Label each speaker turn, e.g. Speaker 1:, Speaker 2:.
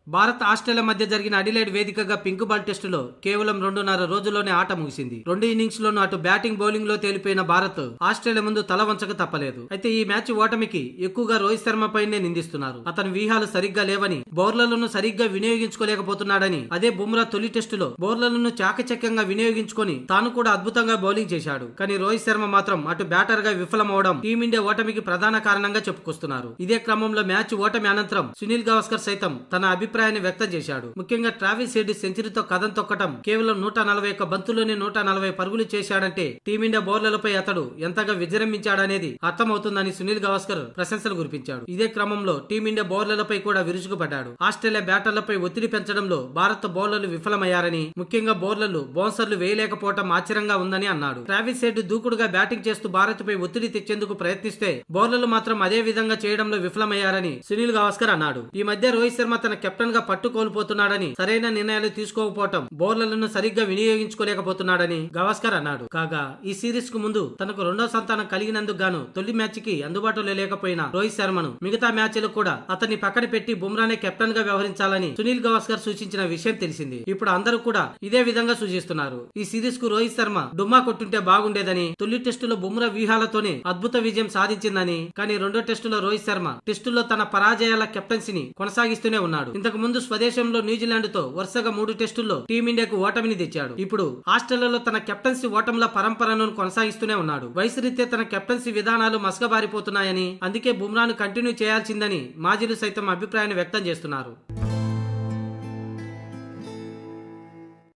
Speaker 1: Bharat Australia మధ్య జరిగిన Adelaide వేదికగా పింక్ బాల్ టెస్టులో కేవలం 2.5 రోజుల్లోనే ఆట ముగిసింది. 2 ఇన్నింగ్స్ లోనూ అటు బ్యాటింగ్ బౌలింగ్ లో తేలిపోయిన భారత్ ఆస్ట్రేలియా ముందు తల వంచక తప్పలేదు. అయితే ఈ మ్యాచ్ ఓటమికి ఎక్కువగా రోహిత్ శర్మ పైనే నిందిస్తున్నారు. అతని వ్యూహాలు సరిగ్గా లేవని, బౌలర్లను సరిగ్గా వినియోగించుకోలేకపోతున్నాడని, అదే బుమ్రా తొలి టెస్టులో బౌలర్లను చాకచక్యంగా వినియోగించుకొని తాను కూడా అద్భుతంగా బౌలింగ్ చేశాడు. కానీ రోహిత్ శర్మ మాత్రం అటు బ్యాటర్ గా విఫలమవడం టీమిండియా ఓటమికి ప్రధాన కారణంగా చెప్పుకొస్తున్నారు. ఇదే క్రమంలో మ్యాచ్ ఓటమి అనంతరం సునీల్ గవాస్కర్ సైతం తన అభిప్రాయాన్ని వ్యక్తం చేశాడు. ముఖ్యంగా ట్రావిస్ హెడ్ సెంచరీతో కథం తొక్కటం, కేవలం 141 బంతుల్లోనే 140 పరుగులు చేశాడంటే టీమిండియా బౌలర్లపై అతడు ఎంతగా విజృంభించాడనేది అర్థమవుతుందని సునీల్ గవాస్కర్ ప్రశంసలు కురిపించాడు. ఇదే క్రమంలో టీమిండియా బౌలర్లపై కూడా విరుచుకుపడ్డాడు. ఆస్ట్రేలియా బ్యాటర్లపై ఒత్తిడి పెంచడంలో భారత బౌలర్లు విఫలమయ్యారని, ముఖ్యంగా బౌలర్లు బౌన్సర్లు వేయలేకపోవటం ఆశ్చర్యంగా ఉందని అన్నాడు. ట్రావిస్ హెడ్ దూకుడుగా బ్యాటింగ్ చేస్తూ భారత్ పై ఒత్తిడి తెచ్చేందుకు ప్రయత్నిస్తే బౌలర్లు మాత్రం అదే విధంగా చేయడంలో విఫలమయ్యారని సునీల్ గవాస్కర్ అన్నాడు. ఈ మధ్య రోహిత్ శర్మ తన కెప్టెన్ గా పట్టు కోల్పోతున్నాడని, సరైన నిర్ణయాలు తీసుకోకపోవటం, బౌలర్లను సరిగ్గా వినియోగించుకోలేకపోతున్నాడని గవాస్కర్ అన్నాడు. కాగా ఈ సిరీస్ కు ముందు తనకు రెండో సంతానం కలిగినందుకు గాను తొలి మ్యాచ్ కి అందుబాటులో లేకపోయిన రోహిత్ శర్మను మిగతా మ్యాచ్లు కూడా అతన్ని పక్కన పెట్టి బుమ్రానే కెప్టెన్ గా వ్యవహరించాలని సునీల్ గవాస్కర్ సూచించిన విషయం తెలిసింది. ఇప్పుడు అందరూ కూడా ఇదే విధంగా సూచిస్తున్నారు. ఈ సిరీస్ కు రోహిత్ శర్మ డుమ్మా కొట్టుంటే బాగుండేదని, తొలి టెస్టులో బుమ్రా వ్యూహాలతోనే అద్భుత విజయం సాధించిందని, కానీ రెండో టెస్టులో రోహిత్ శర్మ టెస్టుల్లో తన పరాజయాల కెప్టెన్సీని కొనసాగిస్తూనే ఉన్నాడు. ఇంతకు ముందు స్వదేశంలో న్యూజిలాండ్ తో వరుసగా 3 టెస్టుల్లో టీమిండియాకు ఓటమిని తెచ్చాడు. ఇప్పుడు ఆస్ట్రేలియాలో తన కెప్టెన్సీ ఓటముల పరంపరను కొనసాగిస్తూనే ఉన్నాడు. వయసు రీత్యా తన కెప్టెన్సీ విధానాలు మసకబారిపోతున్నాయని, అందుకే బుమ్రాను కంటిన్యూ చేయాల్సిందని మాజీలు సైతం అభిప్రాయాన్ని వ్యక్తం చేస్తున్నారు.